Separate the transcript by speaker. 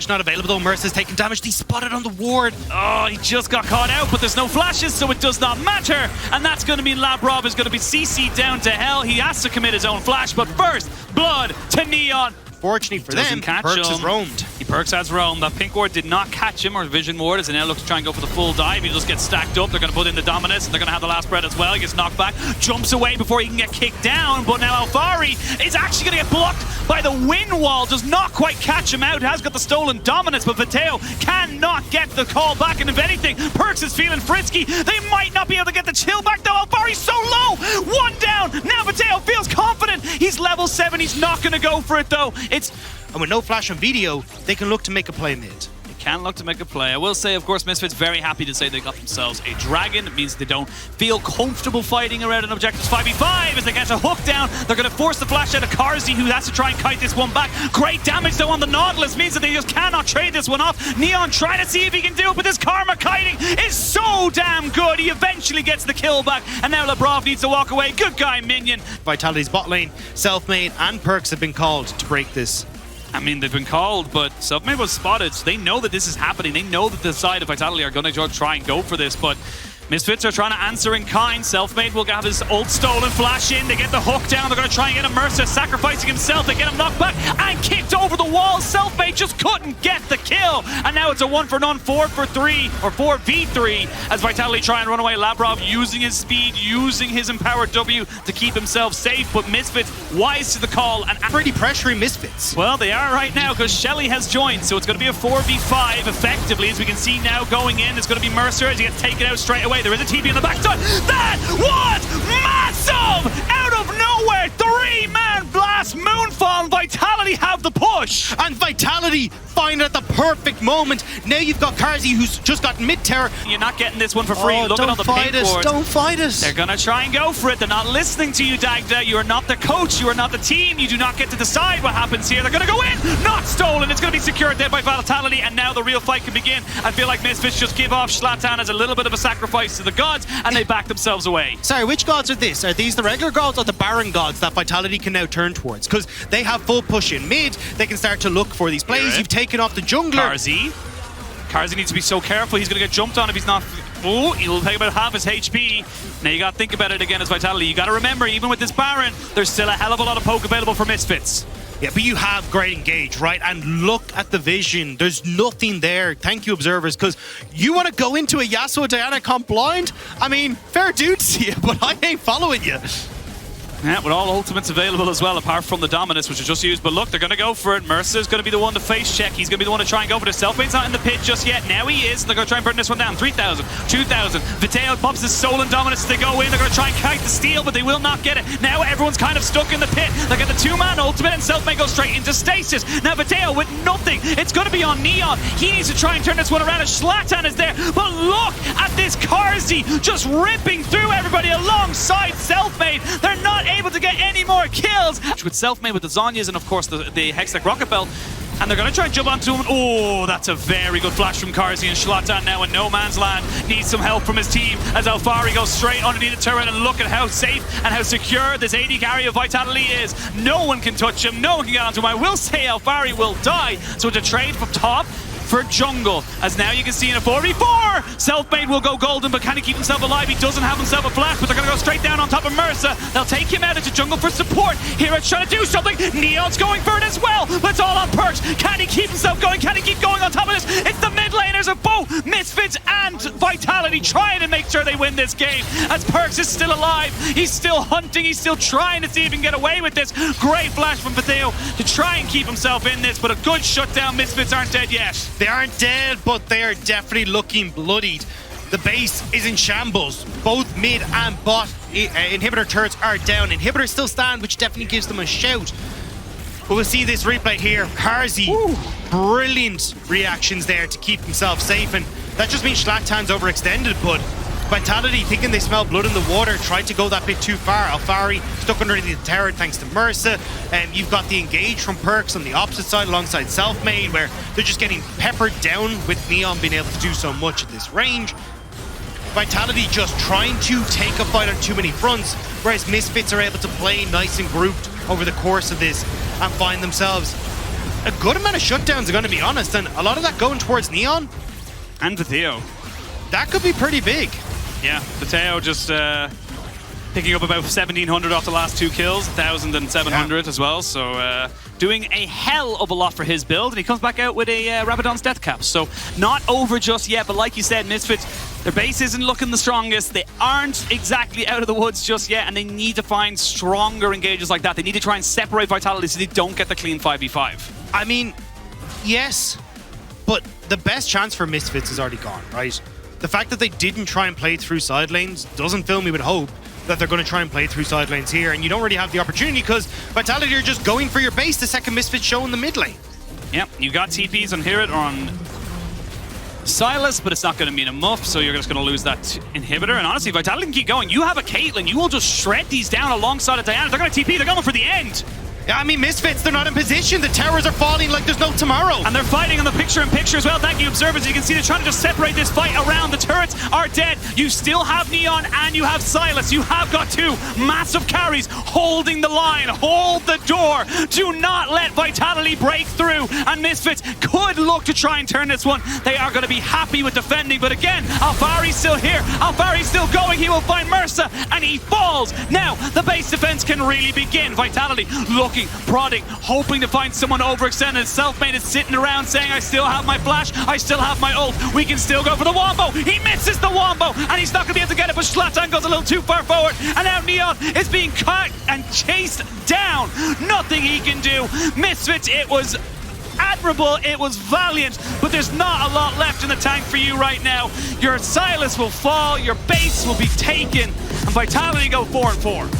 Speaker 1: flash not available though. Mercer's taking damage. He's spotted on the ward.
Speaker 2: Oh, he just got caught out, but there's no flashes, so it does not matter. And that's going to mean Labrov is going to be CC'd down to hell. He has to commit his own flash, but first, blood to Neon.
Speaker 1: Fortunately for them, Perkz has roamed.
Speaker 2: Perkz has roamed. That pink ward did not catch him, or vision ward, as he now looks to try and go for the full dive. He just gets stacked up. They're going to put in the Dominus, and they're going to have the last breath as well. He gets knocked back, jumps away before he can get kicked down, but now Alfari is actually going to get blocked by the wind wall. Does not quite catch him out. Has got the stolen Dominus, but Viteo cannot get the call back, and if anything, Perkz is feeling frisky. They might not be able to get the chill back, though. Alfari's so low. One down. Now Viteo feels confident. He's level 7. He's not going to go for it, though.
Speaker 1: And with no flash on video, they can look to make a play mid.
Speaker 2: Can look to make a play. I will say, of course, Misfits very happy to say they got themselves a dragon. It means they don't feel comfortable fighting around an objectives 5v5 as they get a hook down. They're going to force the flash out of Karzi, who has to try and kite this one back. Great damage, though, on the Nautilus means that they just cannot trade this one off. Neon trying to see if he can do it, but this Karma kiting is so damn good. He eventually gets the kill back, and now Labrov needs to walk away. Good guy, Minion.
Speaker 1: Vitality's bot lane, Selfmade and Perkz have been called to break this.
Speaker 2: I mean, they've been called, but Selfmade was spotted, so they know that this is happening. They know that the side of Vitality are going to try and go for this, but Misfits are trying to answer in kind. Selfmade will have his ult stolen, flash in, they get the hook down, they're going to try and get a Mercer, sacrificing himself, they get him knocked back and kicked over the wall. Selfmade just couldn't get the kill, and now it's a 1-for-none, 4-for-3, or 4v3, as Vitality try and run away. Labrov using his speed, using his empowered W to keep himself safe, but Misfits wise to the call and
Speaker 1: pretty pressuring Misfits.
Speaker 2: Well, they are right now, because Shelly has joined, so it's going to be a 4v5 effectively, as we can see now going in. It's going to be Mercer as he gets taken out straight away. There is a TP in the backside. That was massive! Out of nowhere, 3-man blast, Moonfall, Vitality have the push.
Speaker 1: And Vitality find at the perfect moment. Now you've got Karzi, who's just got mid-tower.
Speaker 2: You're not getting this one for free. Look at all the pink board.
Speaker 1: Don't fight us.
Speaker 2: They're gonna try and go for it. They're not listening to you, Dagda. You are not the coach. You are not the team. You do not get to decide what happens here. They're gonna go in. Not stolen. It's gonna be secured there by Vitality, and now the real fight can begin. I feel like Misfits just give off Zlatan as a little bit of a sacrifice to the gods, and they back themselves away.
Speaker 1: Sorry, which gods are this? Are these the regular gods or the Baron gods that Vitality can now turn towards? Because they have full push in mid. They can start to look for these plays. You've taken off the jungler.
Speaker 2: Karzi needs to be so careful. He's going to get jumped on if he's not... Oh, he'll take about half his HP. Now you got to think about it again as Vitality. You got to remember, even with this Baron, there's still a hell of a lot of poke available for Misfits.
Speaker 1: Yeah, but you have great engage, right? And look at the vision. There's nothing there. Thank you, observers, because you want to go into a Yasuo Diana comp blind? I mean, fair dues to you, but I ain't following you.
Speaker 2: Yeah, with all ultimates available as well, apart from the Dominus, which is just used. But look, they're going to go for it. Mercer's going to be the one to face check. He's going to be the one to try and go for it. Selfmade's not in the pit just yet. Now he is. They're going to try and burn this one down. 3,000, 2,000. Viteo pops his soul and Dominus. They go in. They're going to try and kite the steal, but they will not get it. Now everyone's kind of stuck in the pit. They get the 2-man ultimate, and Selfmade goes straight into stasis. Now Viteo with nothing. It's going to be on Neon. He needs to try and turn this one around as Zlatan is there. But look at this Karzi just ripping through everybody alongside Selfmade. They're not able to get any more kills. With Selfmade, with the Zonyas, and of course the Hextech Rocket Belt. And they're going to try and jump onto him. Oh, that's a very good flash from Karzi, and Zlatan now in no man's land needs some help from his team as Alfari goes straight underneath the turret, and look at how safe and how secure this AD carry of Vitality is. No one can touch him. No one can get onto him. I will say Alfari will die. So it's a trade from top for jungle, as now you can see in a 4v4, Selfmade will go golden, but can he keep himself alive? He doesn't have himself a flash, but they're going to go straight down on top of Mercer. They'll take him out into jungle for support. Here it's trying to do something. Neon's going for it as well, but it's all on Perkz. Can he keep himself going? Can he keep going on top of this? It's the mid laners of both Misfits and Vitality trying to make sure they win this game, as Perkz is still alive. He's still hunting. He's still trying to see if he can get away with this. Great flash from Viteo to try and keep himself in this, but a good shutdown. Misfits aren't dead yet.
Speaker 1: They aren't dead, but they are definitely looking bloodied. The base is in shambles. Both mid and bot inhibitor turrets are down. Inhibitors still stand, which definitely gives them a shout. But we'll see this replay here. Karzi, brilliant reactions there to keep himself safe, and that just means Zlatan's overextended, but Vitality, thinking they smell blood in the water, tried to go that bit too far. Alfari stuck underneath the tower thanks to Mercer. And you've got the engage from Perkz on the opposite side alongside Selfmade, where they're just getting peppered down with Neon being able to do so much at this range. Vitality just trying to take a fight on too many fronts, whereas Misfits are able to play nice and grouped over the course of this and find themselves a good amount of shutdowns, I'm going to be honest, and a lot of that going towards Neon.
Speaker 2: And Theo.
Speaker 1: That could be pretty big.
Speaker 2: Yeah, Theo just picking up about 1,700 off the last 2 kills, 1,700 as well, so doing a hell of a lot for his build, and he comes back out with a Rabadon's Death Cap, so not over just yet, but like you said, Misfits, their base isn't looking the strongest, they aren't exactly out of the woods just yet, and they need to find stronger engages like that. They need to try and separate Vitality so they don't get the clean 5v5.
Speaker 1: I mean, yes, but the best chance for Misfits is already gone, right? The fact that they didn't try and play through side lanes doesn't fill me with hope that they're going to try and play through side lanes here, and you don't really have the opportunity because Vitality are just going for your base the second Misfits show in the mid lane.
Speaker 2: Yep, you got TPs on Hirit or on Silas, but it's not going to mean a muff, so you're just going to lose that inhibitor. And honestly, Vitality can keep going. You have a Caitlyn, you will just shred these down alongside of Diana. They're going to TP, they're going for the end.
Speaker 1: Yeah, I mean, Misfits, they're not in position. The towers are falling like there's no tomorrow.
Speaker 2: And they're fighting on the picture-in-picture as well. Thank you, observers. You can see they're trying to just separate this fight around. The turrets are dead. You still have Neon and you have Silas. You have got 2 massive carries holding the line. Hold the door. Do not let Vitality break through. And Misfits could look to try and turn this one. They are going to be happy with defending. But again, Alfari's still here. Alfari's still going. He will find Mersa and he falls. Now, the base defense can really begin. Vitality looking, prodding, hoping to find someone overextended. Selfmade is sitting around saying, I still have my flash, I still have my ult, we can still go for the wombo. He misses the wombo, and he's not going to be able to get it, but Zlatan goes a little too far forward, and now Neon is being cut and chased down. Nothing he can do. Misfits, it was admirable, it was valiant, but there's not a lot left in the tank for you right now. Your Silas will fall, your base will be taken, and Vitality go 4-4.